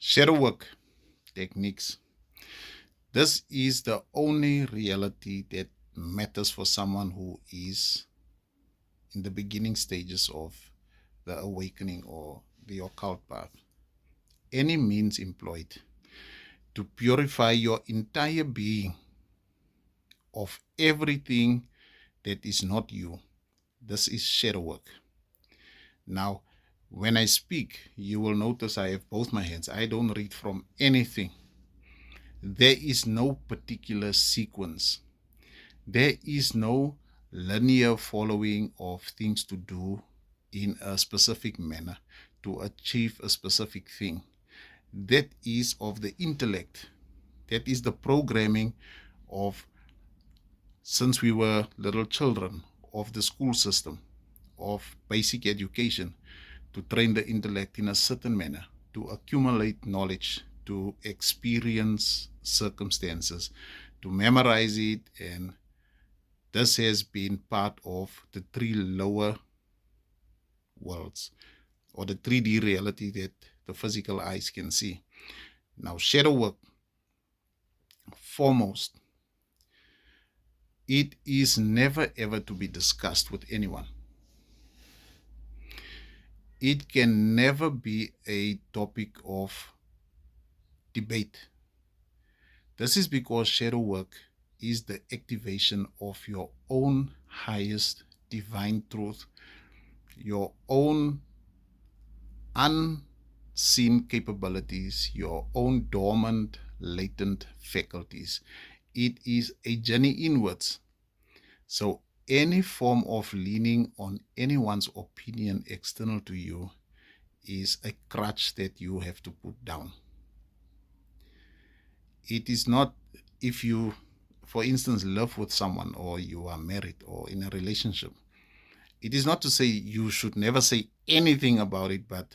Shadow work techniques. This is the only reality that matters for someone who is in the beginning stages of the awakening or the occult path. Any means employed to purify your entire being of everything that is not you. This is shadow work. Now, when I speak, you will notice I have both my hands. I don't read from anything. There is no particular sequence. There is no linear following of things to do in a specific manner to achieve a specific thing. That is of the intellect. That is the programming of, since we were little children, of the school system, of basic education, to train the intellect in a certain manner, to accumulate knowledge, to experience circumstances, to memorize it. And this has been part of the three lower worlds, or the 3D reality that the physical eyes can see. Now, shadow work, foremost, it is never ever to be discussed with anyone. It can never be a topic of debate. This is because shadow work is the activation of your own highest divine truth, your own unseen capabilities, your own dormant, latent faculties. It is a journey inwards. So any form of leaning on anyone's opinion external to you is a crutch that you have to put down. It is not, if you, for instance, live with someone, or you are married or in a relationship, it is not to say you should never say anything about it, but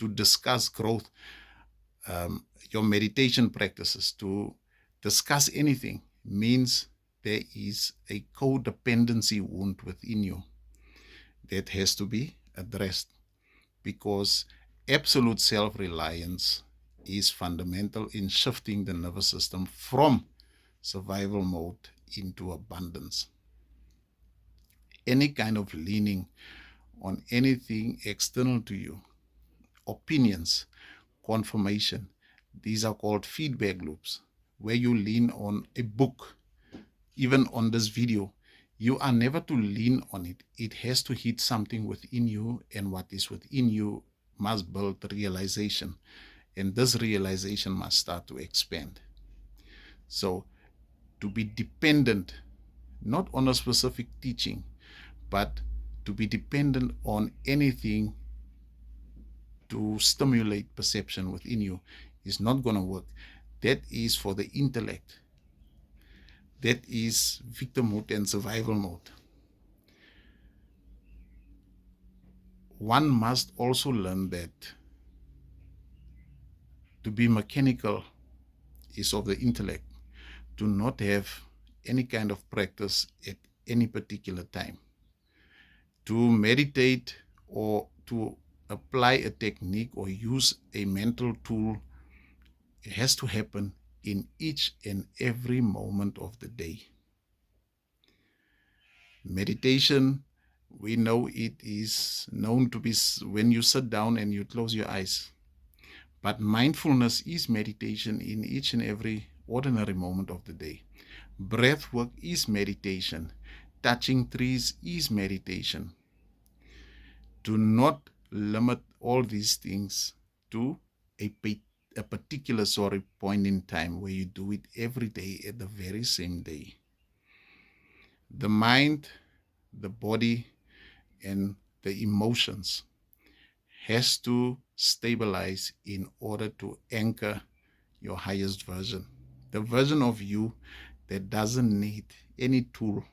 to discuss growth, your meditation practices, to discuss anything means there is a codependency wound within you that has to be addressed, because absolute self-reliance is fundamental in shifting the nervous system from survival mode into abundance. Any kind of leaning on anything external to you, opinions, confirmation, these are called feedback loops, where you lean on a book, even on this video, you are never to lean on it. It has to hit something within you, and what is within you must build realization, and this realization must start to expand. So to be dependent, not on a specific teaching, but to be dependent on anything to stimulate perception within you is not going to work. That is for the intellect. That is victim mode and survival mode. One must also learn that to be mechanical is of the intellect, to not have any kind of practice at any particular time. To meditate or to apply a technique or use a mental tool, it has to happen in each and every moment of the day. Meditation, we know it is known to be when you sit down and you close your eyes. But mindfulness is meditation in each and every ordinary moment of the day. Breath work is meditation. Touching trees is meditation. Do not limit all these things to a particular point in time where you do it every day at the very same day. The mind, the body, and the emotions has to stabilize in order to anchor your highest version. The version of you that doesn't need any tool.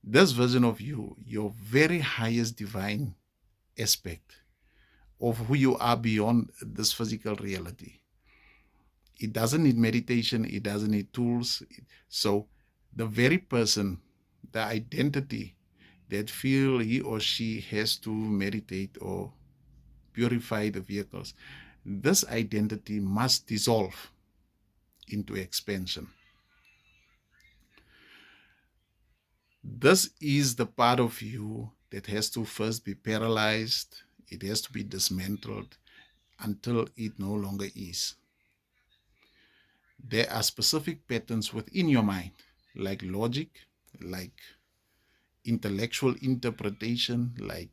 This version of you, your very highest divine aspect of who you are beyond this physical reality. It doesn't need meditation. It doesn't need tools. So the very person, the identity that feel he or she has to meditate or purify the vehicles, This identity must dissolve into expansion. This is the part of you that has to first be paralyzed. It has to be dismantled until it no longer is. There are specific patterns within your mind, like logic, like intellectual interpretation, like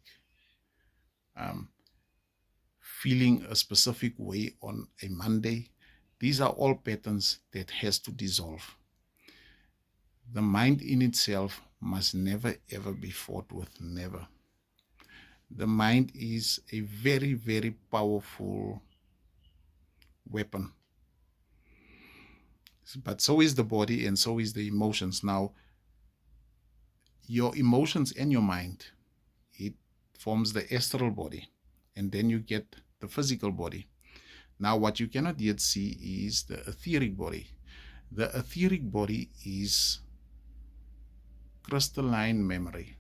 feeling a specific way on a Monday. These are all patterns that has to dissolve. The mind in itself must never ever be fought with, never. The mind is a very, very powerful weapon. But so is the body and so is the emotions. Now, your emotions and your mind, it forms the astral body. And then you get the physical body. Now, what you cannot yet see is the etheric body. The etheric body is crystalline memory.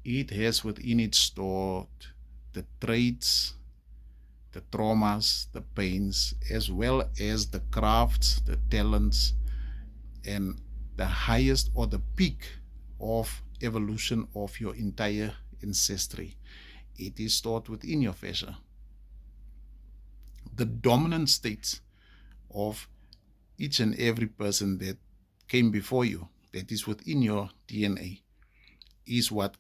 It has within it stored the traits, the traumas, the pains, as well as the crafts, the talents, and the highest or the peak of evolution of your entire ancestry. It is stored within your fascia. The dominant states of each and every person that came before you, that is within your DNA, is what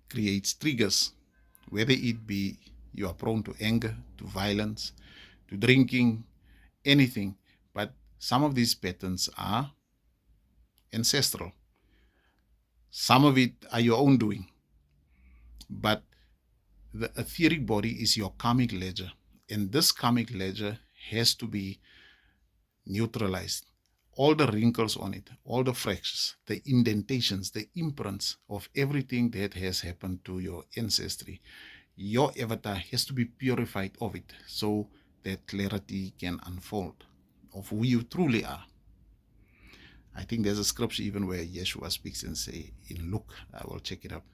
creates triggers, whether it be you are prone to anger, to violence, to drinking, anything. But some of these patterns are ancestral. Some of it are your own doing. But the etheric body is your karmic ledger. And this karmic ledger has to be neutralized. All the wrinkles on it, all the fractures, the indentations, the imprints of everything that has happened to your ancestry, your avatar has to be purified of it so that clarity can unfold of who you truly are. I think there's a scripture even where Yeshua speaks and say, in Luke, I will check it up,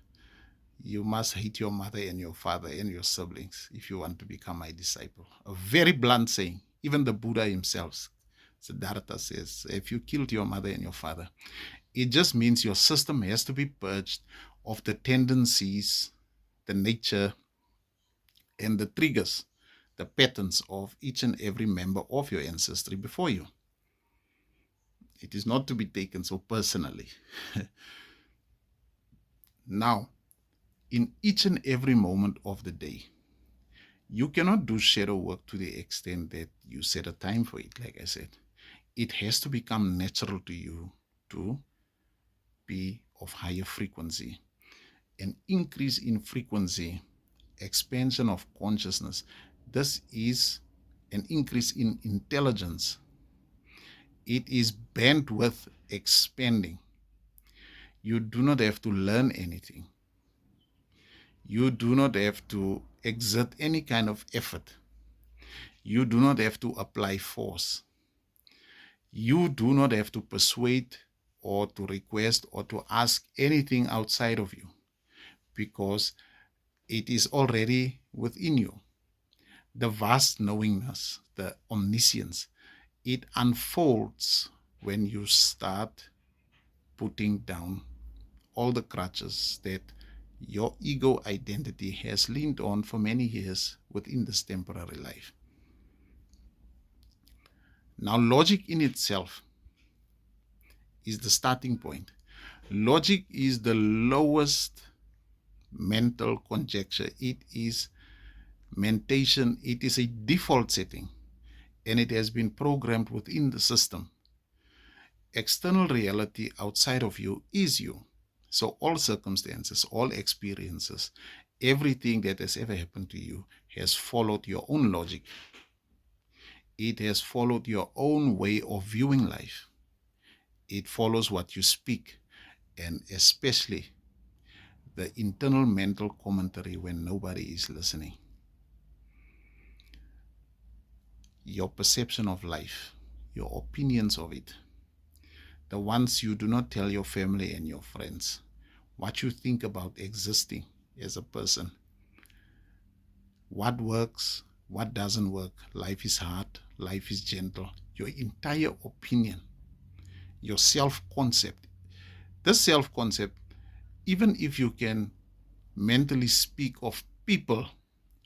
you must hate your mother and your father and your siblings if you want to become my disciple. A very blunt saying. Even the Buddha himself, Siddhartha, says, if you killed your mother and your father, it just means your system has to be purged of the tendencies, the nature, and the triggers, the patterns of each and every member of your ancestry before you. It is not to be taken so personally. Now, in each and every moment of the day, you cannot do shadow work to the extent that you set a time for it, like I said. It has to become natural to you to be of higher frequency. An increase in frequency, expansion of consciousness, this is an increase in intelligence. It is bandwidth expanding. You do not have to learn anything. You do not have to exert any kind of effort. You do not have to apply force. You do not have to persuade or to request or to ask anything outside of you, because it is already within you. The vast knowingness, the omniscience, it unfolds when you start putting down all the crutches that your ego identity has leaned on for many years within this temporary life. Now, logic in itself is the starting point. Logic is the lowest mental conjecture. It is mentation. It is a default setting, and it has been programmed within the system. External reality outside of you is you. So all circumstances, all experiences, everything that has ever happened to you has followed your own logic. It has followed your own way of viewing life. It follows what you speak, and especially the internal mental commentary when nobody is listening. Your perception of life, your opinions of it, the ones you do not tell your family and your friends, what you think about existing as a person, what works, what doesn't work, life is hard, life is gentle, your entire opinion, your self-concept. This self-concept, even if you can mentally speak of people,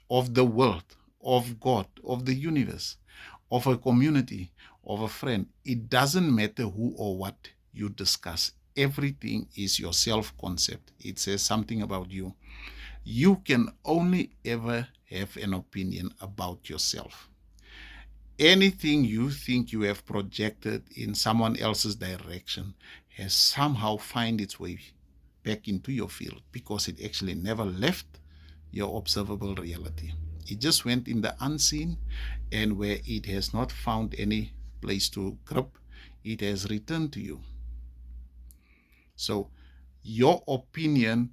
of the world, of God, of the universe, of a community, of a friend, it doesn't matter who or what you discuss. Everything is your self-concept. It says something about you. You can only ever have an opinion about yourself. Anything you think you have projected in someone else's direction has somehow find its way back into your field, because it actually never left your observable reality. It just went in the unseen, and where it has not found any place to grip, it has returned to you. So your opinion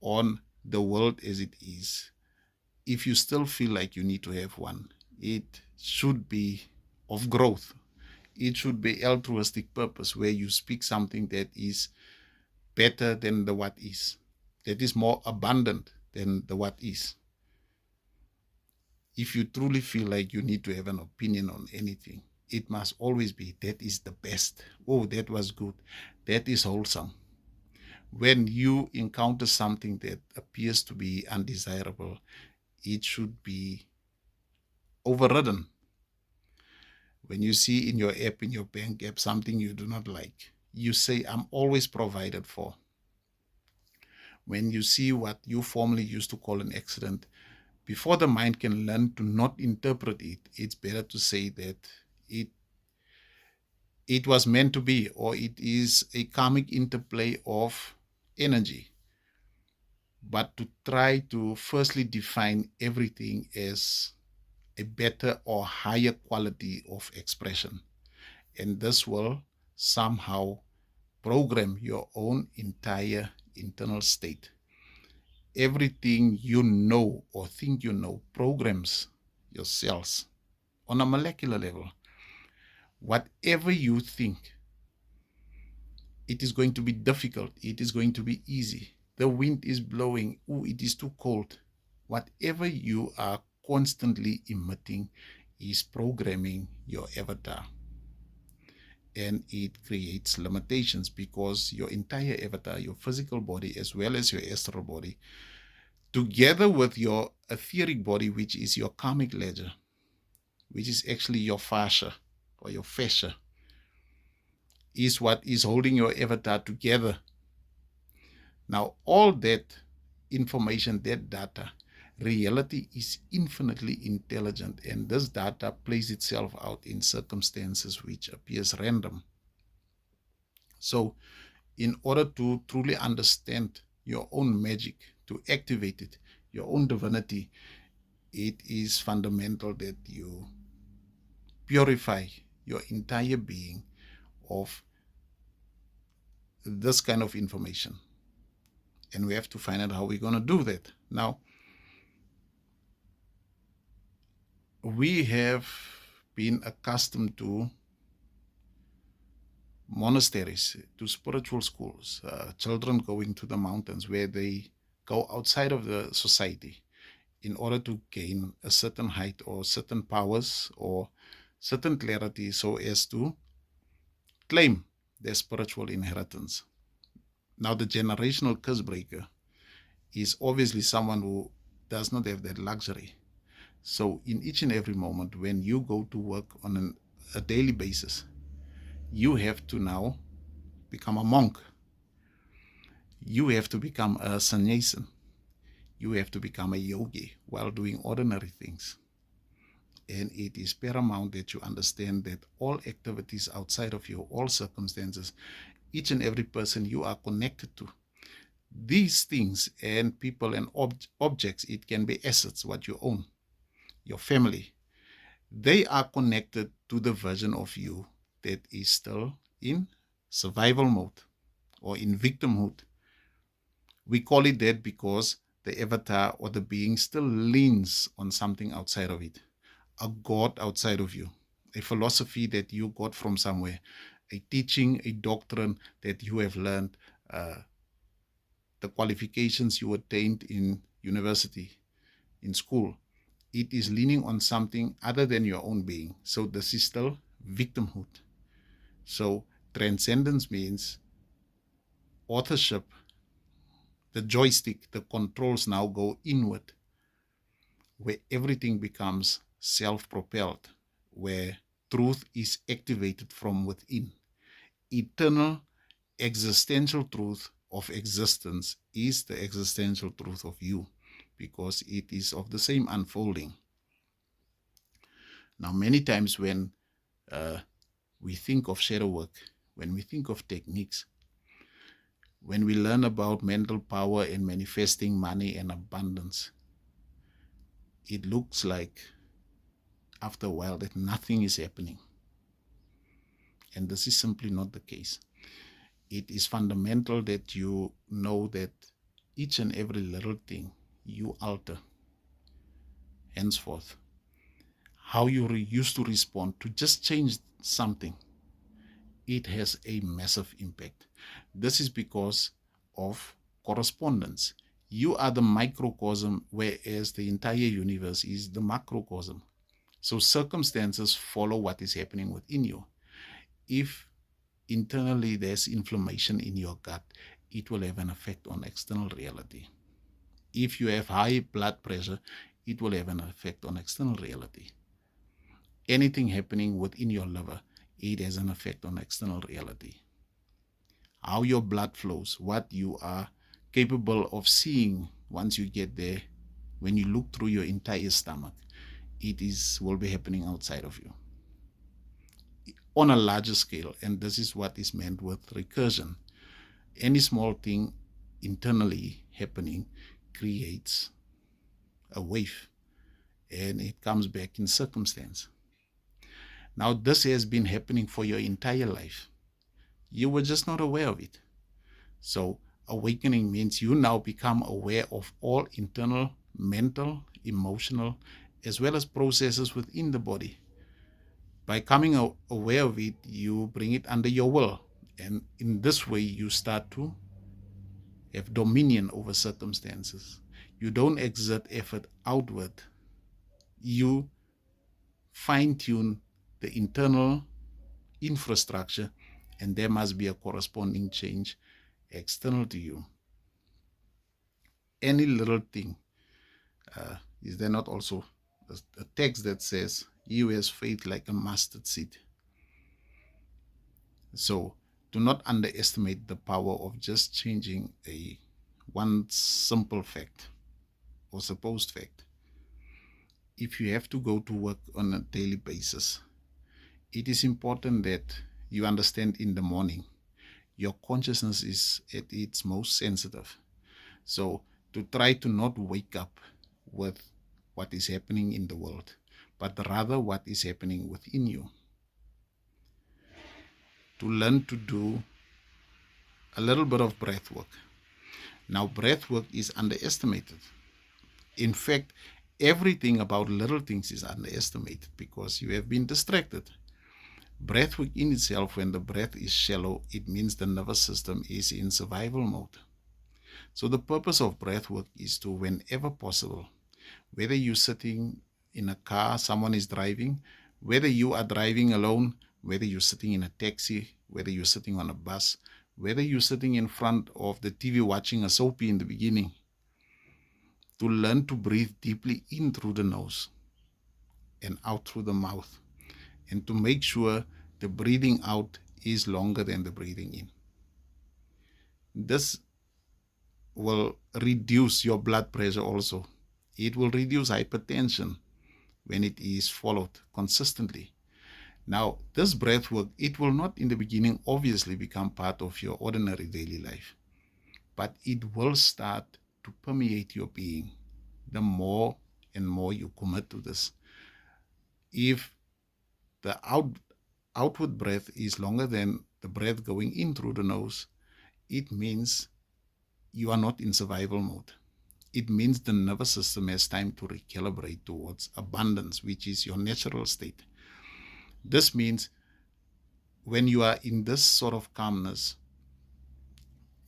on the world as it is, if you still feel like you need to have one, it should be of growth. It should be altruistic purpose, where you speak something that is better than the what is, that is more abundant than the what is. If you truly feel like you need to have an opinion on anything, it must always be that is the best. Oh, that was good. That is wholesome. When you encounter something that appears to be undesirable, it should be overridden. When you see in your app, in your bank app, something you do not like, you say, I'm always provided for. When you see what you formerly used to call an accident, before the mind can learn to not interpret it, it's better to say that it was meant to be, or it is a karmic interplay of energy. But to try to firstly define everything as a better or higher quality of expression, and this will somehow program your own entire internal state. Everything you know or think you know programs your cells on a molecular level. Whatever you think, it is going to be difficult, it is going to be easy. The wind is blowing, oh, it is too cold. Whatever you are constantly emitting is programming your avatar. And it creates limitations, because your entire avatar, your physical body as well as your astral body, together with your etheric body, which is your karmic ledger, which is actually your fascia or your fascia, is what is holding your avatar together. Now, all that information, that data, reality is infinitely intelligent, and this data plays itself out in circumstances which appears random. So, in order to truly understand your own magic, to activate it, your own divinity, it is fundamental that you purify your entire being of this kind of information. And we have to find out how we're going to do that. Now, we have been accustomed to monasteries, to spiritual schools, children going to the mountains where they go outside of the society in order to gain a certain height or certain powers or certain clarity, so as to claim their spiritual inheritance. Now, the generational curse breaker is obviously someone who does not have that luxury. So in each and every moment when you go to work on a daily basis, you have to now become a monk. You have to become a sannyasin. You have to become a yogi while doing ordinary things. And it is paramount that you understand that all activities outside of you, all circumstances, each and every person you are connected to, these things and people and objects, it can be assets, what you own, your family, they are connected to the version of you that is still in survival mode or in victimhood. We call it that because the avatar or the being still leans on something outside of it, a God outside of you, a philosophy that you got from somewhere, a teaching, a doctrine that you have learned, the qualifications you attained in university, in school. it is leaning on something other than your own being. So this is still victimhood. So transcendence means authorship. The joystick, the controls now go inward, where everything becomes self-propelled, where truth is activated from within. Eternal existential truth of existence is the existential truth of you, because it is of the same unfolding. Now, many times when we think of shadow work, when we think of techniques, when we learn about mental power and manifesting money and abundance, it looks like after a while that nothing is happening. And this is simply not the case. It is fundamental that you know that each and every little thing you alter henceforth. How you used to respond to just change something, it has a massive impact. This is because of correspondence. You are the microcosm, whereas the entire universe is the macrocosm. So circumstances follow what is happening within you. If internally there's inflammation in your gut, it will have an effect on external reality. If you have high blood pressure, it will have an effect on external reality. Anything happening within your liver, it has an effect on external reality. How your blood flows, what you are capable of seeing once you get there, when you look through your entire stomach, will be happening outside of you on a larger scale. And this is what is meant with recursion. Any small thing internally happening creates a wave, and it comes back in circumstance. Now, this has been happening for your entire life. You were just not aware of it. So awakening means you now become aware of all internal, mental, emotional, as well as processes within the body. By coming aware of it, you bring it under your will. And in this way, you start to have dominion over circumstances. You don't exert effort outward. You fine-tune the internal infrastructure, and there must be a corresponding change external to you. Any little thing, is there not also a text that says, "He who has faith like a mustard seed"? So do not underestimate the power of just changing one simple fact or supposed fact. If you have to go to work on a daily basis, it is important that you understand in the morning your consciousness is at its most sensitive. So to try to not wake up with what is happening in the world, but rather what is happening within you. To learn to do a little bit of breath work. Now, breath work is underestimated. In fact, everything about little things is underestimated because you have been distracted. Breath work in itself, when the breath is shallow, it means the nervous system is in survival mode. So the purpose of breath work is to, whenever possible, whether you're sitting in a car, someone is driving, whether you are driving alone, whether you're sitting in a taxi, whether you're sitting on a bus, whether you're sitting in front of the TV watching a soapy in the beginning, to learn to breathe deeply in through the nose and out through the mouth, and to make sure the breathing out is longer than the breathing in. This will reduce your blood pressure also. It will reduce hypertension when it is followed consistently. Now, this breath work, it will not in the beginning obviously become part of your ordinary daily life, but it will start to permeate your being the more and more you commit to this. If the outward breath is longer than the breath going in through the nose, it means you are not in survival mode. It means the nervous system has time to recalibrate towards abundance, which is your natural state. This means when you are in this sort of calmness,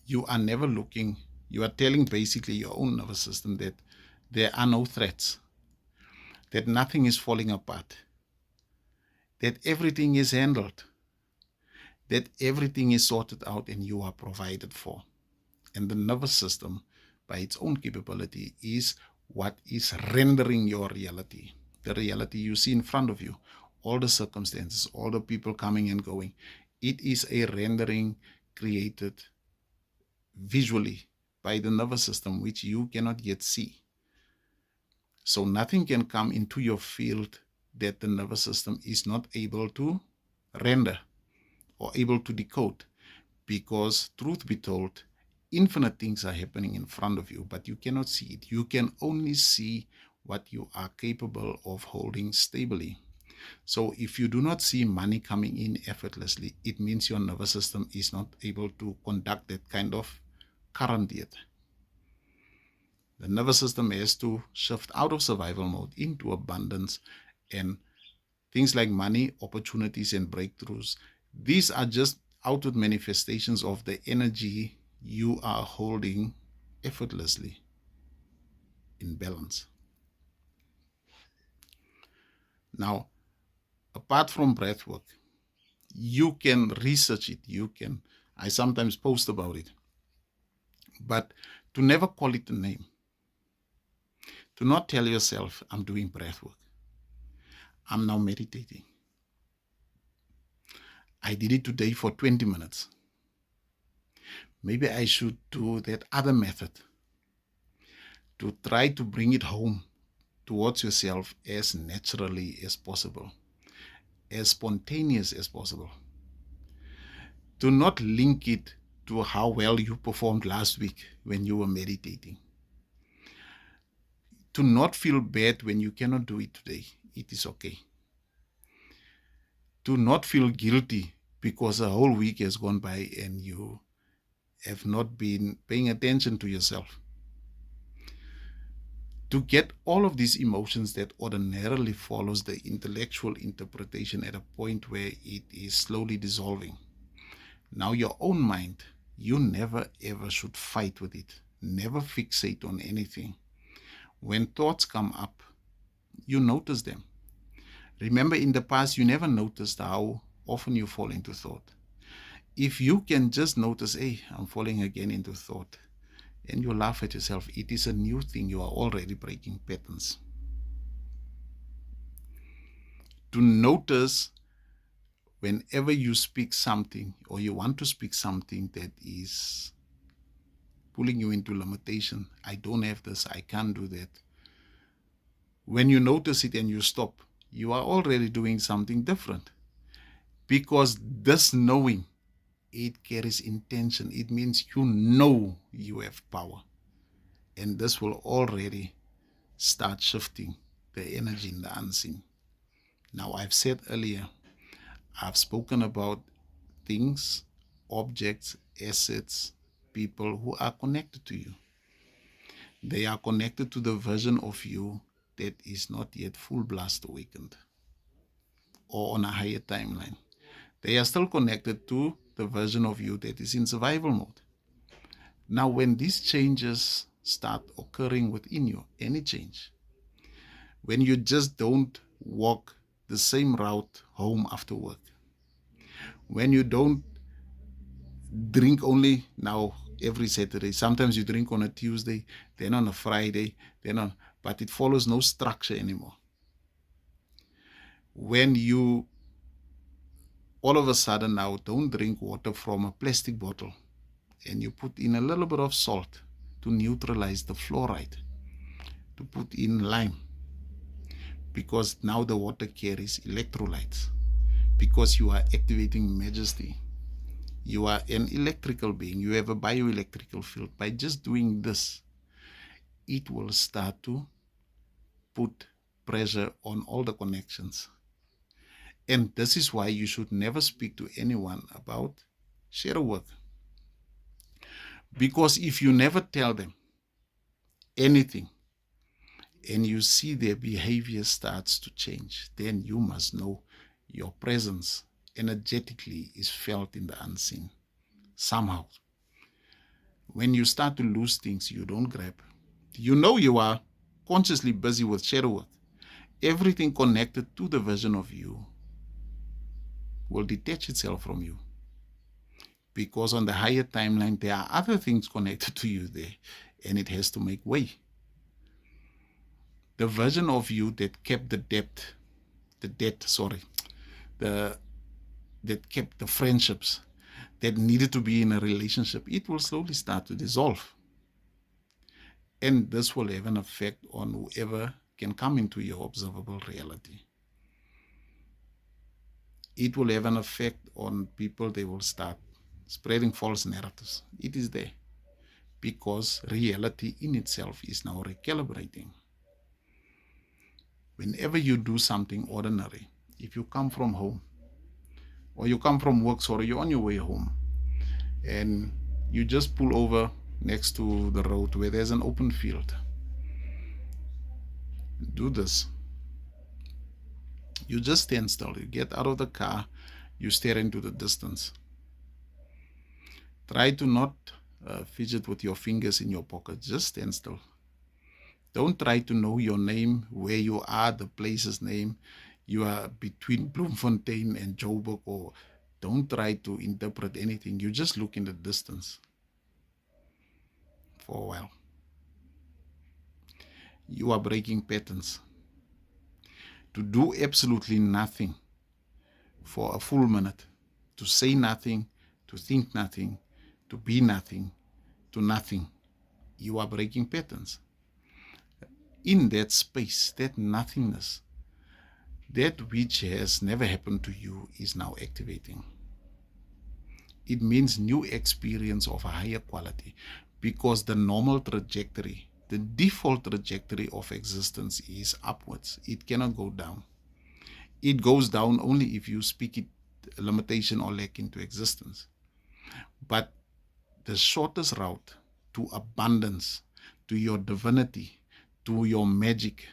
you are never looking, you are telling basically your own nervous system that there are no threats. that nothing is falling apart, that everything is handled, that everything is sorted out and you are provided for. And the nervous system, by its own capability, is what is rendering your reality. The reality you see in front of you, all the circumstances, all the people coming and going. It is a rendering created visually by the nervous system, which you cannot yet see. So nothing can come into your field that the nervous system is not able to render or able to decode. Because, truth be told, infinite things are happening in front of you, but you cannot see it. You can only see what you are capable of holding stably. So if you do not see money coming in effortlessly, it means your nervous system is not able to conduct that kind of current yet. The nervous system has to shift out of survival mode into abundance, and things like money, opportunities, and breakthroughs. These are just outward manifestations of the energy you are holding effortlessly in balance. Now, apart from breath work, you can research it. I sometimes post about it. But to never call it a name. To not tell yourself, I'm doing breath work. I'm now meditating. I did it today for 20 minutes. Maybe I should do that other method to try to bring it home towards yourself as naturally as possible, as spontaneous as possible. Do not link it to how well you performed last week when you were meditating. Do not feel bad when you cannot do it today. It is okay. Do not feel guilty because a whole week has gone by and you have not been paying attention to yourself. To get all of these emotions that ordinarily follows the intellectual interpretation at a point where it is slowly dissolving. Now your own mind, you never ever should fight with it. Never fixate on anything. When thoughts come up, you notice them. Remember, in the past, you never noticed how often you fall into thought. If you can just notice, hey, I'm falling again into thought, and you laugh at yourself, it is a new thing. You are already breaking patterns. To notice whenever you speak something or you want to speak something that is pulling you into limitation. I don't have this, I can't do that. When you notice it and you stop, you are already doing something different. Because this knowing, it carries intention. It means you know you have power. And this will already start shifting the energy in the unseen. Now, I've said earlier, I've spoken about things, objects, assets, people who are connected to you. They are connected to the version of you that is not yet full blast awakened or on a higher timeline. They are still connected to the version of you that is in survival mode. Now, when these changes start occurring within you, any change, when you just don't walk the same route home after work, when you don't drink only now every Saturday, sometimes you drink on a Tuesday, then on a Friday, but it follows no structure anymore. When you all of a sudden now don't drink water from a plastic bottle and you put in a little bit of salt to neutralize the fluoride, to put in lime, because now the water carries electrolytes, because you are activating majesty. You are an electrical being. You have a bioelectrical field. By just doing this, it will start to put pressure on all the connections. And this is why you should never speak to anyone about shadow work. Because if you never tell them anything and you see their behavior starts to change, then you must know your presence energetically is felt in the unseen somehow. When you start to lose things you don't grab, you know you are consciously busy with shadow work, everything connected to the version of you will detach itself from you. Because on the higher timeline, there are other things connected to you there, and it has to make way. The version of you that kept that kept the friendships that needed to be in a relationship, it will slowly start to dissolve. And this will have an effect on whoever can come into your observable reality. It will have an effect on people. They will start spreading false narratives. It is there because reality in itself is now recalibrating. Whenever you do something ordinary, if you come from home or you come from work, or you're on your way home and you just pull over next to the road where there's an open field, do this. You just stand still. You get out of the car, you stare into the distance. Try to not fidget with your fingers in your pocket. Just stand still. Don't try to know your name, where you are, the place's name. You are between Bloemfontein and Joburg, or don't try to interpret anything. You just look in the distance for a while. You are breaking patterns. To do absolutely nothing for a full minute, to say nothing, to think nothing, to be nothing, to nothing, you are breaking patterns. In that space, that nothingness, that which has never happened to you is now activating. It means new experience of a higher quality, because the normal trajectory, the default trajectory of existence is upwards. It cannot go down. It goes down only if you speak it limitation or lack into existence. But the shortest route to abundance, to your divinity, to your magic,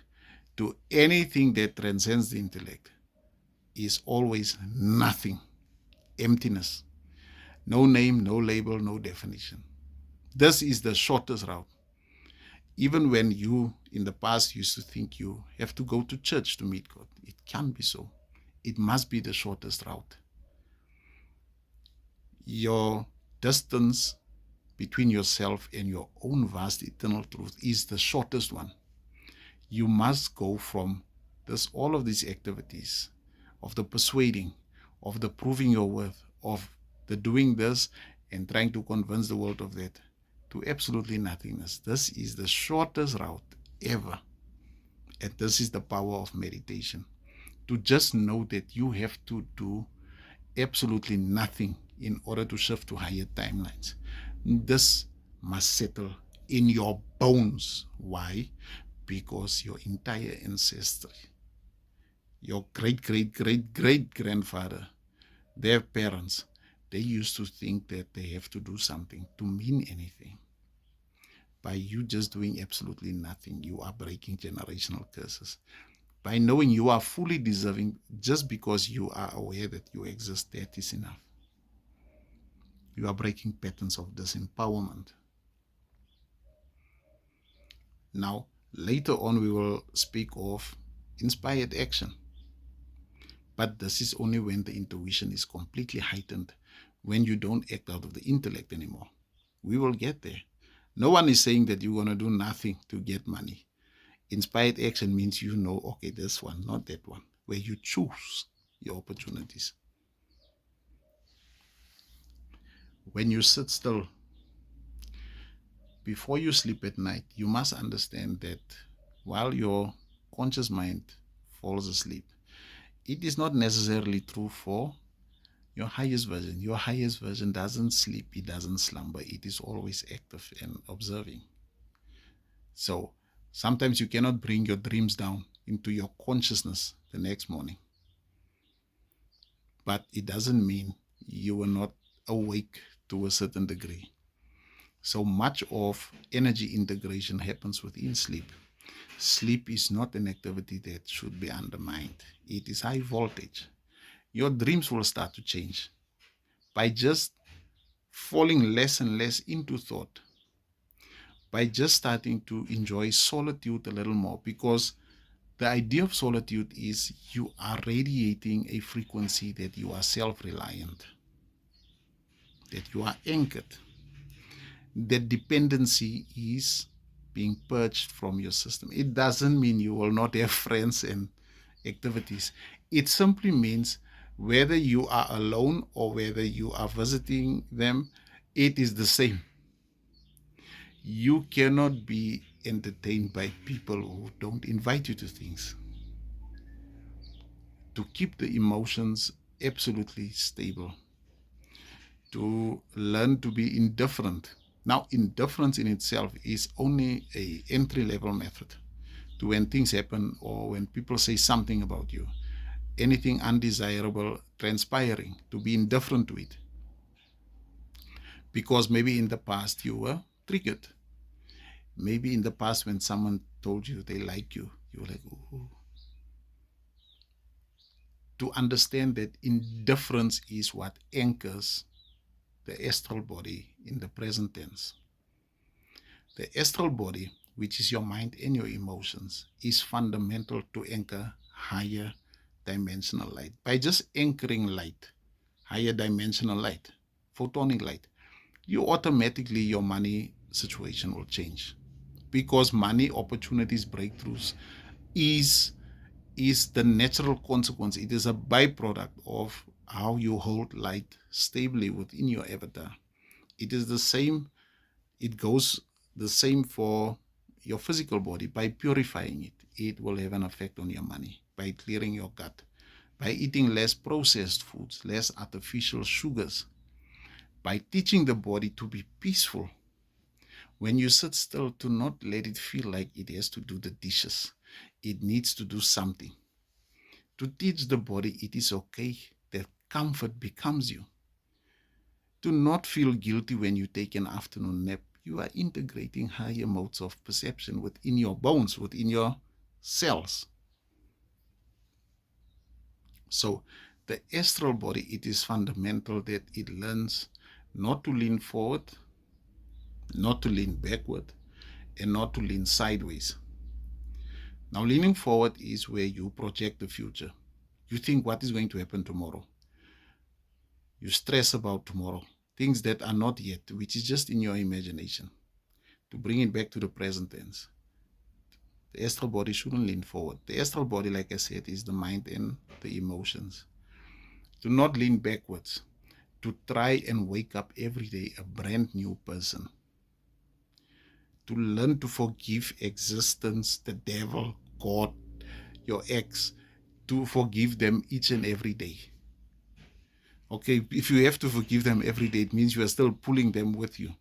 to anything that transcends the intellect is always nothing, emptiness. No name, no label, no definition. This is the shortest route. Even when you in the past used to think you have to go to church to meet God, it can't be so. It must be the shortest route. Your distance between yourself and your own vast eternal truth is the shortest one. You must go from all of these activities of the persuading, of the proving your worth, of the doing this and trying to convince the world of that, to absolutely nothingness. This is the shortest route ever. And this is the power of meditation. To just know that you have to do absolutely nothing in order to shift to higher timelines. This must settle in your bones. Why? Because your entire ancestry, your great-great-great-great-grandfather, their parents, they used to think that they have to do something to mean anything. By you just doing absolutely nothing, you are breaking generational curses. By knowing you are fully deserving, just because you are aware that you exist, that is enough. You are breaking patterns of disempowerment. Now, later on, we will speak of inspired action. But this is only when the intuition is completely heightened, when you don't act out of the intellect anymore. We will get there. No one is saying that you're going to do nothing to get money. Inspired action means you know, okay, this one, not that one, where you choose your opportunities. When you sit still, before you sleep at night, you must understand that while your conscious mind falls asleep, it is not necessarily true for your highest version. Your highest version doesn't sleep, it doesn't slumber, it is always active and observing. So sometimes you cannot bring your dreams down into your consciousness the next morning. But it doesn't mean you were not awake to a certain degree. So much of energy integration happens within sleep. Sleep is not an activity that should be undermined. It is high voltage. Your dreams will start to change by just falling less and less into thought, by just starting to enjoy solitude a little more, because The idea of solitude is you are radiating a frequency that you are self-reliant, that you are anchored. That dependency is being purged from your system. It doesn't mean you will not have friends and activities. It simply means whether you are alone or whether you are visiting them, it is the same. You cannot be entertained by people who don't invite you to things. To keep the emotions absolutely stable, to learn to be indifferent. Now, indifference in itself is only a entry-level method to when things happen or when people say something about you, anything undesirable transpiring, to be indifferent to it. Because maybe in the past you were triggered. Maybe in the past when someone told you they like you, you were like, ooh. To understand that indifference is what anchors the astral body in the present tense. The astral body, which is your mind and your emotions, is fundamental to anchor higher dimensional light. By just anchoring light, higher dimensional light, photonic light, you automatically, your money situation will change. Because money, opportunities, breakthroughs is the natural consequence. It is a byproduct of how you hold light stably within your avatar. It is the same, it goes the same for your physical body. By purifying it, it will have an effect on your money. By clearing your gut, by eating less processed foods, less artificial sugars, by teaching the body to be peaceful. When you sit still, to not let it feel like it has to do the dishes. It needs to do something. To teach the body it is okay that comfort becomes you. Do not feel guilty when you take an afternoon nap. You are integrating higher modes of perception within your bones, within your cells. So the astral body, it is fundamental that it learns not to lean forward, not to lean backward, and not to lean sideways. Now, leaning forward is where you project the future. You think what is going to happen tomorrow. You stress about tomorrow, things that are not yet, which is just in your imagination. To bring it back to the present tense, the astral body shouldn't lean forward. The astral body, like I said, is the mind and the emotions. Do not lean backwards. To try and wake up every day a brand new person. To learn to forgive existence, the devil, God, your ex, to forgive them each and every day. Okay, if you have to forgive them every day, it means you are still pulling them with you.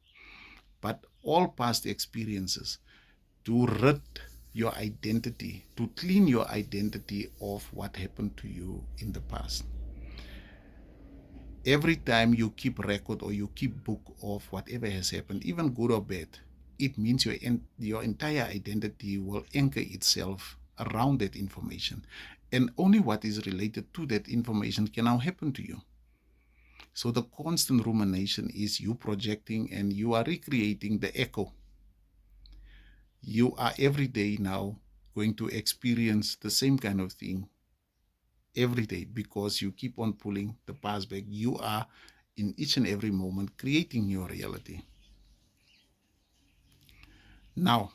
But all past experiences, to rid your identity, to clean your identity of what happened to you in the past. Every time you keep record or you keep book of whatever has happened, even good or bad, it means your entire identity will anchor itself around that information. And only what is related to that information can now happen to you. So the constant rumination is you projecting and you are recreating the echo. You are every day now going to experience the same kind of thing every day because you keep on pulling the past back. You are in each and every moment creating your reality. Now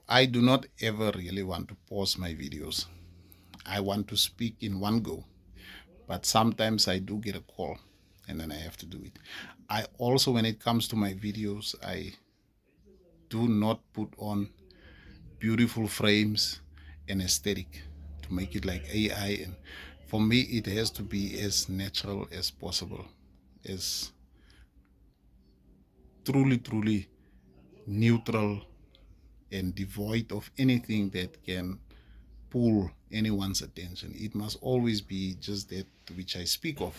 I do not ever really want to pause my videos. I want to speak in one go, but sometimes I do get a call and then I have to do it. I also, when it comes to my videos, I do not put on beautiful frames and aesthetic to make it like AI. And for me, it has to be as natural as possible, as truly neutral and devoid of anything that can pull anyone's attention. It must always be just that which I speak of.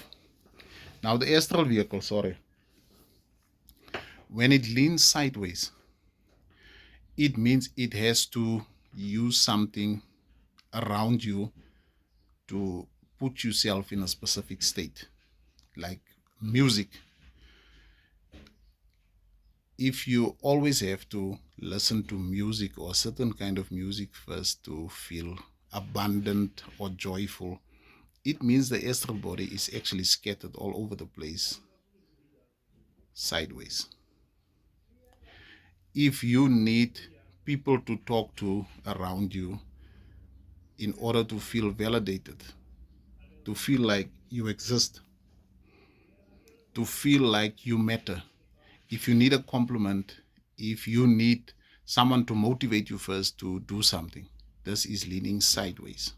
Now, the astral vehicle, sorry, when it leans sideways, it means it has to use something around you to put yourself in a specific state, like music. if you always have to listen to music or a certain kind of music first to feel abundant or joyful, it means the astral body is actually scattered all over the place sideways. If you need people to talk to around you in order to feel validated, to feel like you exist, to feel like you matter, if you need a compliment, if you need someone to motivate you first to do something, this is leaning sideways.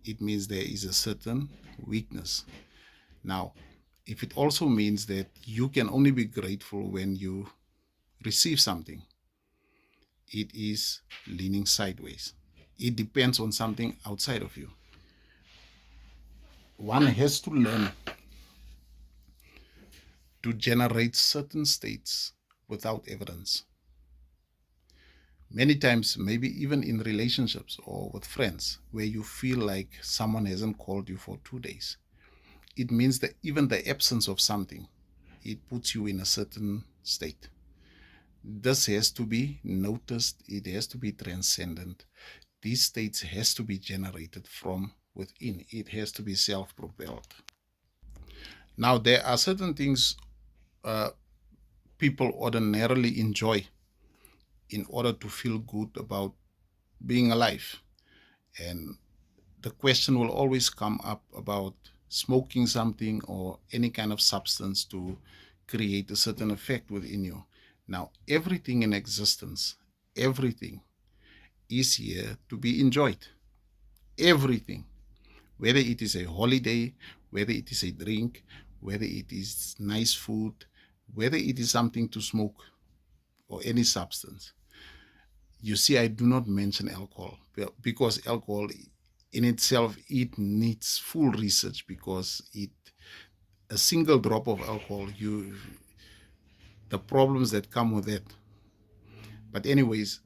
It means there is a certain weakness. Now, if it also means that you can only be grateful when you receive something, it is leaning sideways. It depends on something outside of you. One has to learn to generate certain states without evidence. Many times, maybe even in relationships or with friends, where you feel like someone hasn't called you for 2 days, it means that even the absence of something, it puts you in a certain state. This has to be noticed, it has to be transcendent. These states has to be generated from within. It has to be self-propelled. Now, there are certain things people ordinarily enjoy in order to feel good about being alive. And the question will always come up about smoking something or any kind of substance to create a certain effect within you. Now, everything in existence, everything is here to be enjoyed. Everything. Whether it is a holiday, whether it is a drink, whether it is nice food, whether it is something to smoke or any substance. You see, I do not mention alcohol because alcohol in itself, it needs full research because a single drop of alcohol, the problems that come with it. But anyways,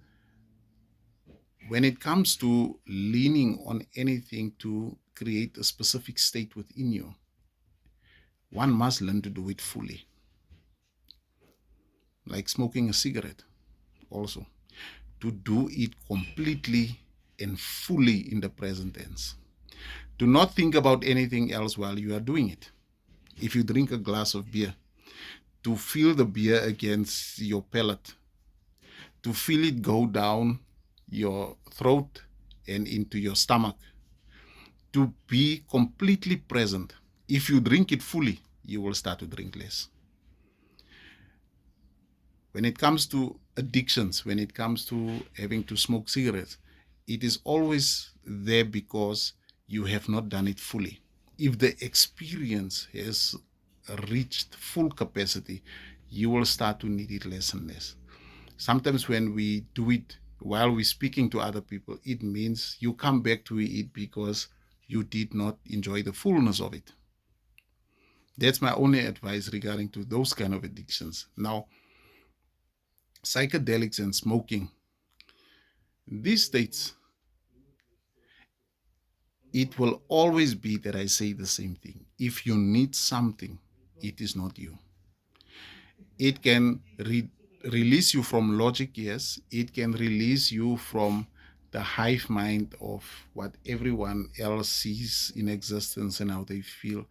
when it comes to leaning on anything to create a specific state within you, one must learn to do it fully. Like smoking a cigarette also. To do it completely and fully in the present tense. Do not think about anything else while you are doing it. If you drink a glass of beer, to feel the beer against your palate, to feel it go down your throat and into your stomach, to be completely present. If you drink it fully, you will start to drink less. When it comes to addictions, when it comes to having to smoke cigarettes, it is always there because you have not done it fully. If the experience has reached full capacity, you will start to need it less and less. Sometimes when we do it while we're speaking to other people, it means you come back to it because you did not enjoy the fullness of it. That's my only advice regarding to those kind of addictions. Now, psychedelics and smoking, these states, it will always be that I say the same thing. If you need something, it is not you. It can release you from logic, yes. It can release you from the hive mind of what everyone else sees in existence and how they feel.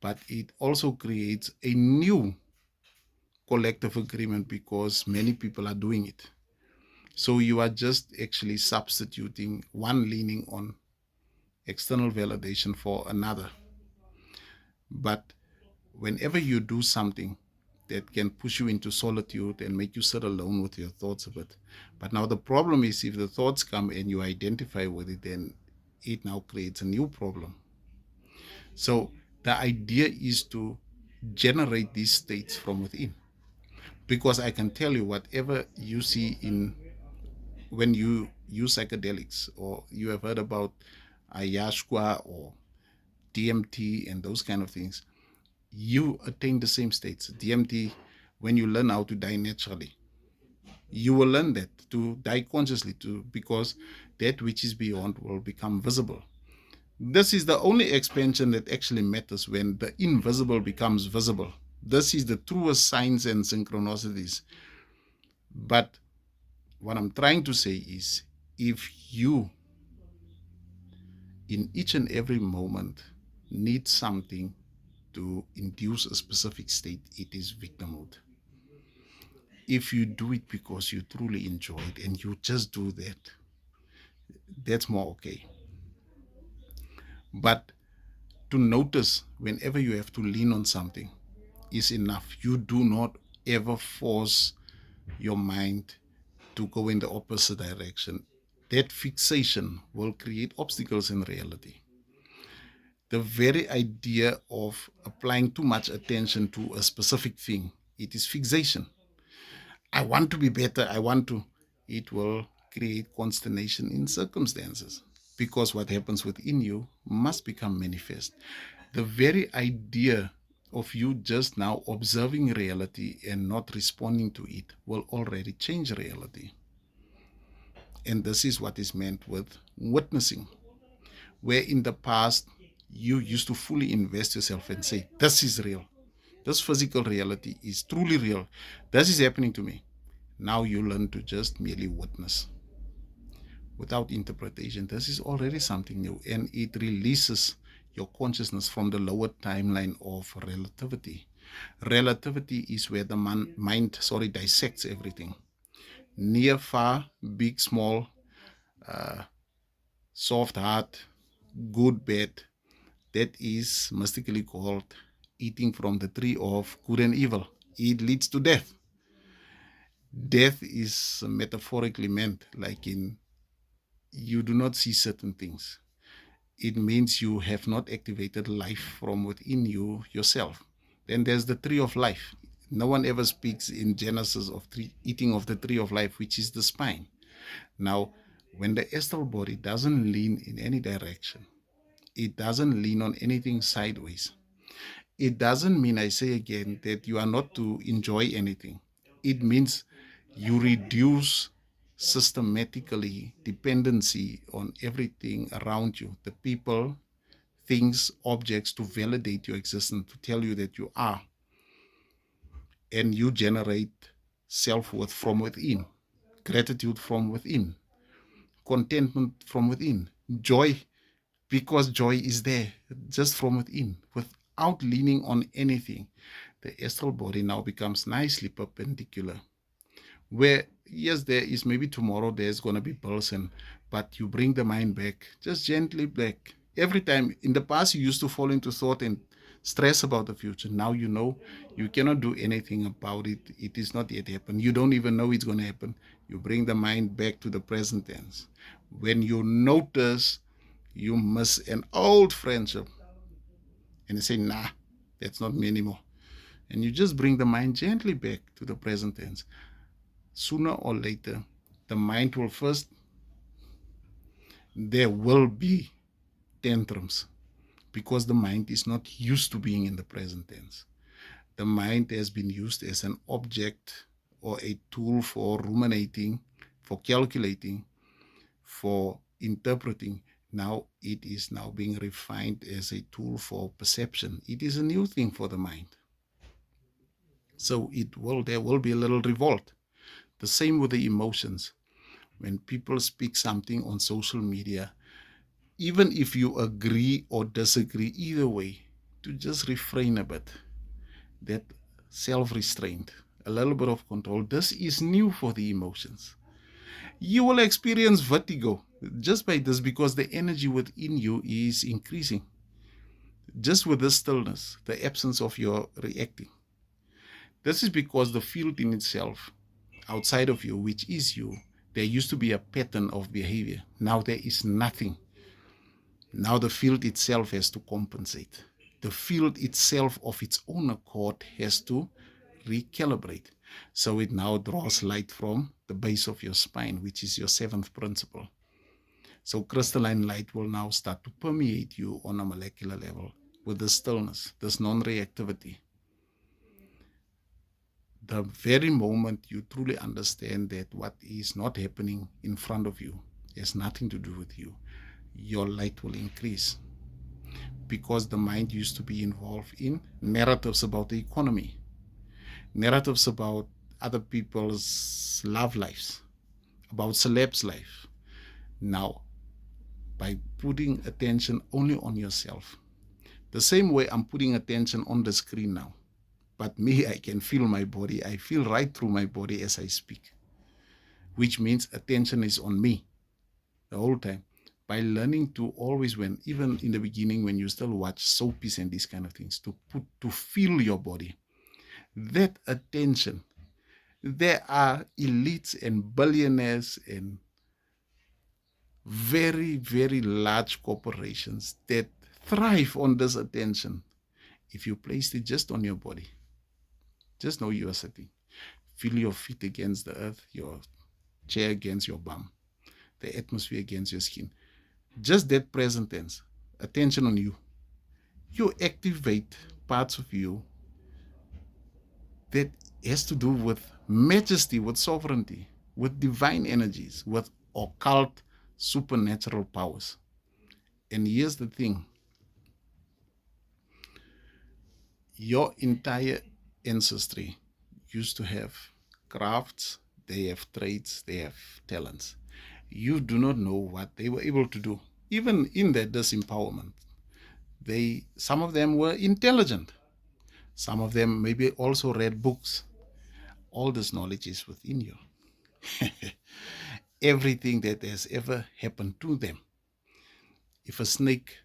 But it also creates a new collective agreement because many people are doing it. So you are just actually substituting one leaning on external validation for another. But whenever you do something that can push you into solitude and make you sit alone with your thoughts a bit. But now the problem is if the thoughts come and you identify with it, then it now creates a new problem. So the idea is to generate these states from within. Because I can tell you, whatever you see in when you use psychedelics, or you have heard about ayahuasca or DMT and those kind of things, you attain the same states. DMT, when you learn how to die naturally, you will learn that to die consciously, because that which is beyond will become visible. This is the only expansion that actually matters, when the invisible becomes visible. This is the truest signs and synchronicities. But what I'm trying to say is, if you, in each and every moment, need something to induce a specific state, it is victimhood. If you do it because you truly enjoy it and you just do that, that's more okay. But to notice whenever you have to lean on something is enough. You do not ever force your mind to go in the opposite direction. That fixation will create obstacles in reality. The very idea of applying too much attention to a specific thing, it is fixation. I want to be better, I want to. It will create consternation in circumstances, because what happens within you must become manifest. The very idea of you just now observing reality and not responding to it will already change reality. And this is what is meant with witnessing, where in the past you used to fully invest yourself and say, this is real. This physical reality is truly real. This is happening to me. Now you learn to just merely witness without interpretation. This is already something new, and it releases your consciousness from the lower timeline of relativity. Relativity is where the mind dissects everything. Near, far, big, small, soft, hard, good, bad. That is mystically called eating from the tree of good and evil. It leads to death. Death is metaphorically meant like in you do not see certain things. It means you have not activated life from within you yourself. Then there's the tree of life. No one ever speaks in Genesis of eating of the tree of life, which is the spine. Now, when the astral body doesn't lean in any direction, it doesn't lean on anything sideways. It doesn't mean, I say again, that you are not to enjoy anything. It means you reduce systematically dependency on everything around you, the people, things, objects, to validate your existence, to tell you that you are. And you generate self-worth from within, gratitude from within, contentment from within, joy, because joy is there just from within, without leaning on anything. The astral body now becomes nicely perpendicular, where yes, there is maybe tomorrow there's going to be person, but you bring the mind back just gently back. Every time in the past you used to fall into thought and stress about the future. Now you know you cannot do anything about it. It is not yet happened. You don't even know it's going to happen. You bring the mind back to the present tense. When you notice you miss an old friendship and you say, nah, that's not me anymore, and you just bring the mind gently back to the present tense, sooner or later, the mind will first, there will be tantrums, because the mind is not used to being in the present tense. The mind has been used as an object or a tool for ruminating, for calculating, for interpreting. Now it is now being refined as a tool for perception. It is a new thing for the mind. So there will be a little revolt. The same with the emotions. When people speak something on social media, even if you agree or disagree, either way, to just refrain a bit. That self-restraint, a little bit of control. This is new for the emotions. You will experience vertigo just by this, because the energy within you is increasing. Just with the stillness, the absence of your reacting. This is because the field in itself, outside of you, which is you, there used to be a pattern of behavior. Now there is nothing. Now the field itself has to compensate. The field itself of its own accord has to recalibrate. So it now draws light from the base of your spine, which is your seventh principle. So crystalline light will now start to permeate you on a molecular level with this stillness, this non-reactivity. The very moment you truly understand that what is not happening in front of you has nothing to do with you, your light will increase. because the mind used to be involved in narratives about the economy, narratives about other people's love lives, about celebs' life. Now, by putting attention only on yourself, the same way I'm putting attention on the screen now, but me, I can feel my body. I feel right through my body as I speak, which means attention is on me the whole time. By learning to always, when even in the beginning, when you still watch soapies and these kind of things, to feel your body, that attention. There are elites and billionaires and very, very large corporations that thrive on this attention. If you place it just on your body, just know you are sitting. Feel your feet against the earth, your chair against your bum, the atmosphere against your skin. Just that present tense, attention on you. You activate parts of you that has to do with majesty, with sovereignty, with divine energies, with occult supernatural powers. And here's the thing, your entire ancestry used to have crafts, they have trades, they have talents. You do not know what they were able to do. Even in that disempowerment, some of them were intelligent. Some of them maybe also read books. All this knowledge is within you. Everything that has ever happened to them. If a snake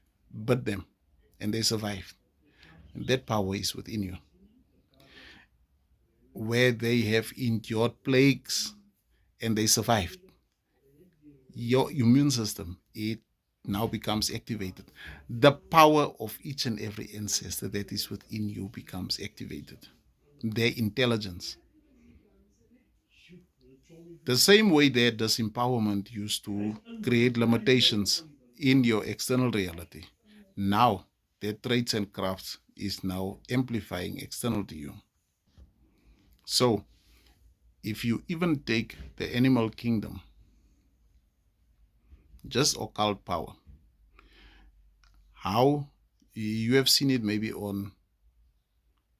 bit them and they survived, that power is within you. Where they have endured plagues and they survived, your immune system, it now becomes activated. The power of each and every ancestor that is within you becomes activated. Their intelligence. The same way that disempowerment used to create limitations in your external reality, now their traits and crafts is now amplifying external to you. So, if you even take the animal kingdom, just occult power, how you have seen it maybe on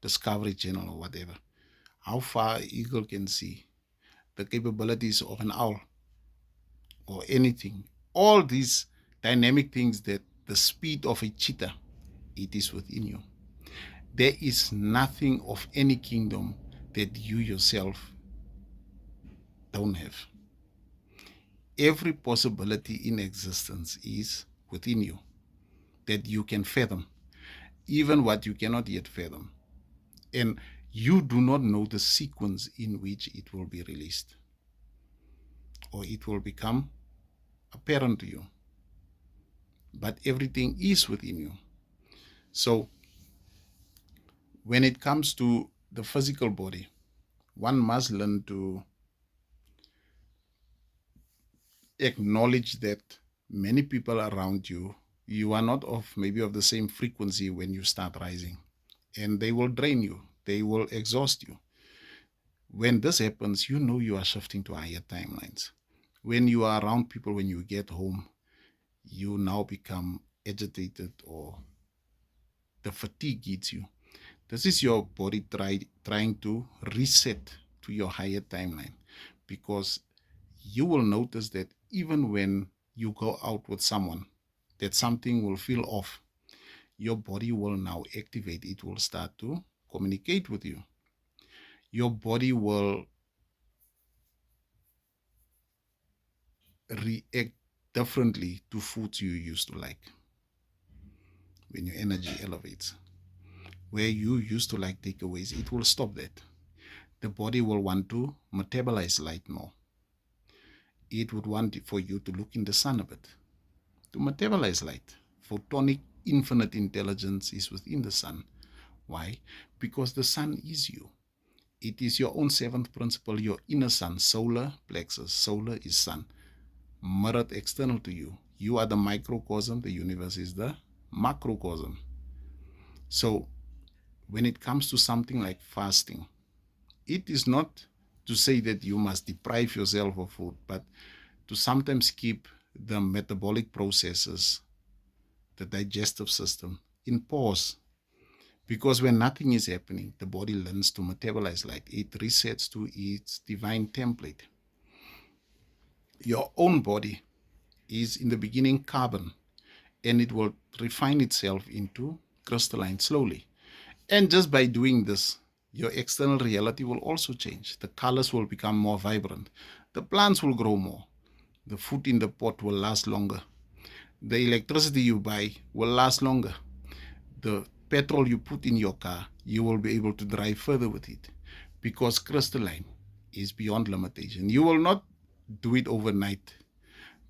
Discovery Channel or whatever, how far an eagle can see, the capabilities of an owl or anything, all these dynamic things, that the speed of a cheetah, it is within you. There is nothing of any kingdom that you yourself don't have. Every possibility in existence is within you that you can fathom, even what you cannot yet fathom. And you do not know the sequence in which it will be released or it will become apparent to you. But everything is within you. So when it comes to the physical body, one must learn to acknowledge that many people around you, you are not maybe of the same frequency when you start rising, and they will drain you, they will exhaust you. When this happens, you know you are shifting to higher timelines. When you are around people, when you get home, you now become agitated or the fatigue hits you. This is your body trying to reset to your higher timeline, because you will notice that even when you go out with someone, that something will feel off. Your body will now activate. It will start to communicate with you. Your body will react differently to foods you used to like. When your energy elevates, where you used to like takeaways, it will stop that. The body will want to metabolize light more. It would want for you to look in the sun a bit, to metabolize light. Photonic infinite intelligence is within the sun. Why? Because the sun is you. It is your own seventh principle, your inner sun, solar plexus. Solar is sun, mirrored external to you. You are the microcosm, the universe is the macrocosm. So when it comes to something like fasting, it is not to say that you must deprive yourself of food, but to sometimes keep the metabolic processes, the digestive system in pause. Because when nothing is happening, the body learns to metabolize light. It resets to its divine template. Your own body is in the beginning carbon, and it will refine itself into crystalline slowly. And just by doing this, your external reality will also change. The colors will become more vibrant. The plants will grow more. The food in the pot will last longer. The electricity you buy will last longer. The petrol you put in your car, you will be able to drive further with it, because crystalline is beyond limitation. You will not do it overnight.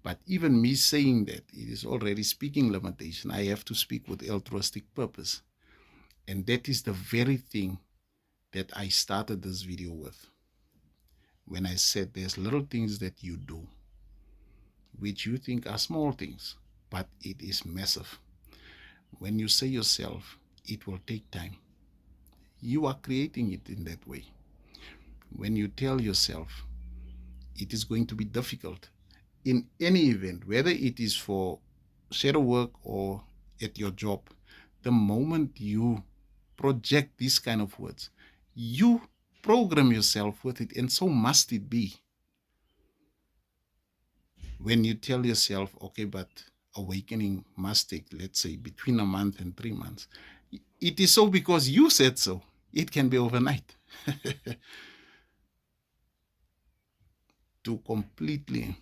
But even me saying that, it is already speaking limitation. I have to speak with altruistic purpose. And that is the very thing that I started this video with. When I said there's little things that you do, which you think are small things, but it is massive. When you say yourself, it will take time, you are creating it in that way. When you tell yourself, it is going to be difficult in any event, whether it is for shadow work or at your job, the moment you project these kind of words, you program yourself with it, and so must it be. When you tell yourself, okay, but awakening must take, let's say, between a month and 3 months, it is so because you said so. It can be overnight. To completely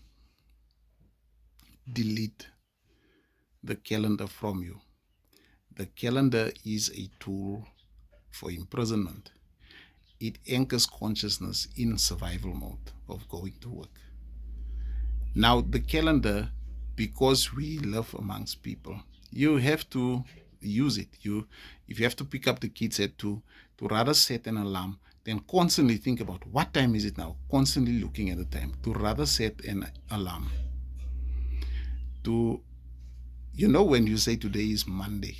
delete the calendar from you. The calendar is a tool for imprisonment. It anchors consciousness in survival mode of going to work. Now, the calendar, because we live amongst people, you have to use it. If you have to pick up the kids at 2, to rather set an alarm than constantly think about what time is it now, constantly looking at the time, to rather set an alarm. When you say today is Monday,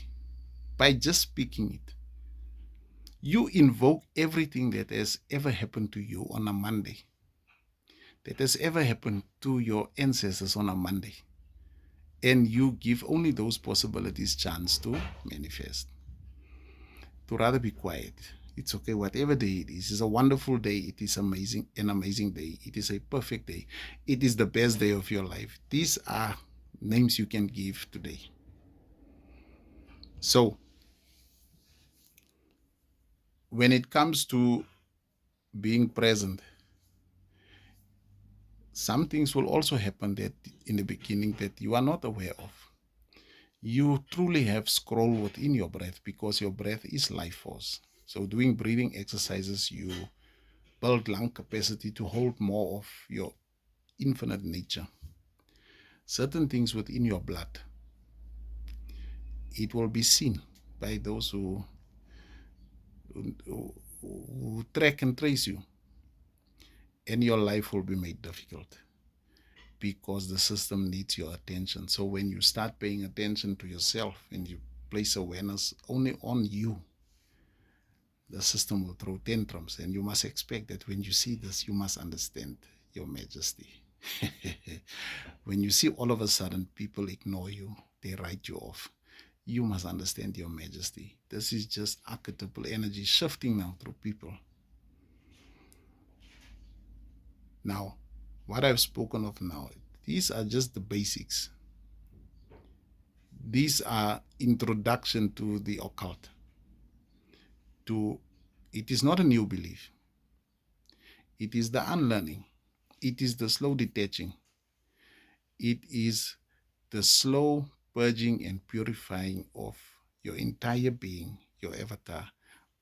by just speaking it, you invoke everything that has ever happened to you on a Monday, that has ever happened to your ancestors on a Monday. And you give only those possibilities chance to manifest. To rather be quiet. It's okay, whatever day it is. It's a wonderful day. It is amazing, an amazing day. It is a perfect day. It is the best day of your life. These are names you can give today. So, when it comes to being present, some things will also happen that in the beginning that you are not aware of. You truly have scroll within your breath, because your breath is life force. So doing breathing exercises, you build lung capacity to hold more of your infinite nature. Certain things within your blood, it will be seen by those who track and trace you, and your life will be made difficult, because the system needs your attention. So when you start paying attention to yourself and you place awareness only on you, the system will throw tantrums. And you must expect that when you see this, you must understand, Your Majesty. When you see all of a sudden people ignore you, they write you off, you must understand, Your Majesty, this is just archetypal energy shifting now through people. Now, what I've spoken of now, these are just the basics. These are introduction to the occult. It is not a new belief. It is the unlearning. It is the slow detaching. It is the slow purging and purifying of your entire being, your avatar,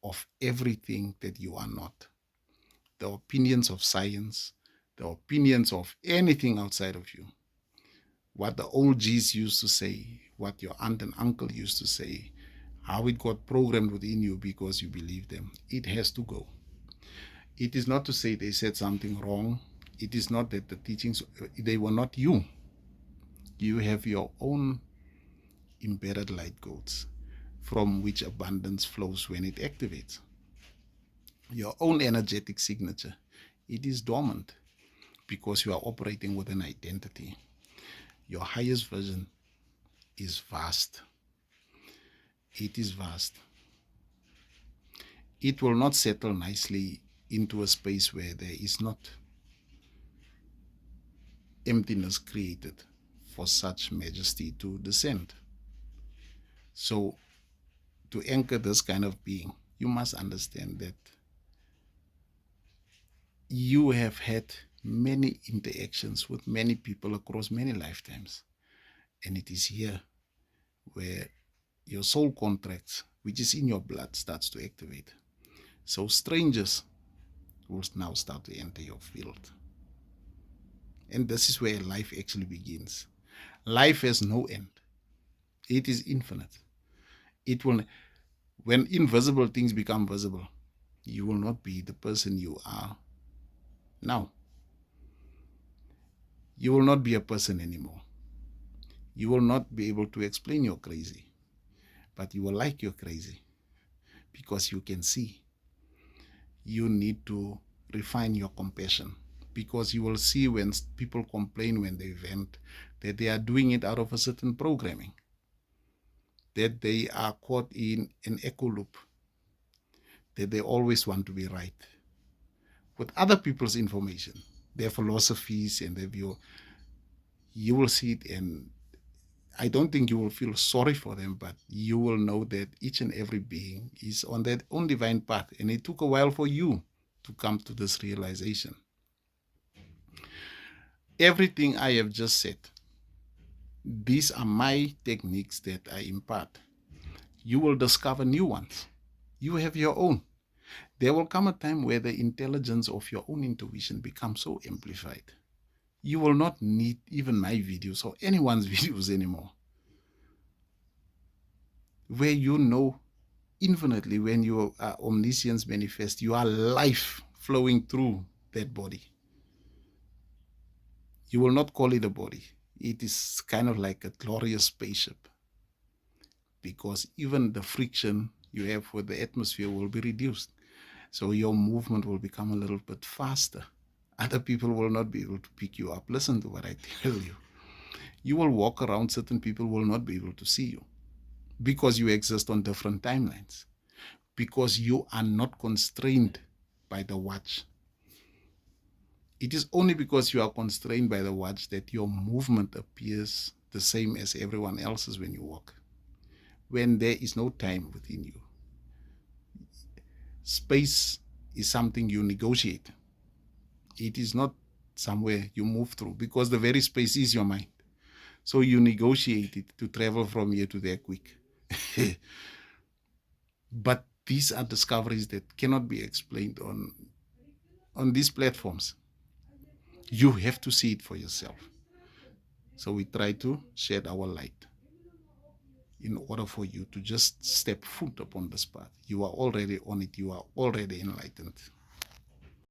of everything that you are not. The opinions of science, the opinions of anything outside of you. What the old G's used to say, what your aunt and uncle used to say, how it got programmed within you because you believe them. It has to go. It is not to say they said something wrong. It is not that the teachings, they were not you. You have your own embedded light codes from which abundance flows when it activates. Your own energetic signature, it is dormant because you are operating with an identity. Your highest vision is vast. It is vast. It will not settle nicely into a space where there is not emptiness created for such majesty to descend. So, to anchor this kind of being, you must understand that you have had many interactions with many people across many lifetimes. And it is here where your soul contracts, which is in your blood, starts to activate. So strangers will now start to enter your field. And this is where life actually begins. Life has no end. It is infinite. It will, when invisible things become visible, you will not be the person you are now. You will not be a person anymore. You will not be able to explain you're crazy, but you will like you're crazy because you can see. You need to refine your compassion because you will see when people complain when they vent that they are doing it out of a certain programming, that they are caught in an echo loop, that they always want to be right with other people's information, their philosophies and their view. You will see it, and I don't think you will feel sorry for them, but you will know that each and every being is on their own divine path, and it took a while for you to come to this realization. Everything I have just said, these are my techniques that I impart. You will discover new ones. You have your own. There will come a time where the intelligence of your own intuition becomes so amplified. You will not need even my videos or anyone's videos anymore. Where you know infinitely when your omniscience manifests, you are life flowing through that body. You will not call it a body. It is kind of like a glorious spaceship because even the friction you have with the atmosphere will be reduced. So your movement will become a little bit faster. Other people will not be able to pick you up. Listen to what I tell you. You will walk around, certain people will not be able to see you because you exist on different timelines, because you are not constrained by the watch. It is only because you are constrained by the watch that your movement appears the same as everyone else's when you walk. When there is no time within you, space is something you negotiate. It is not somewhere you move through because the very space is your mind. So you negotiate it to travel from here to there quick. But these are discoveries that cannot be explained on these platforms. You have to see it for yourself. So we try to shed our light in order for you to just step foot upon this path. You are already on it. You are already enlightened.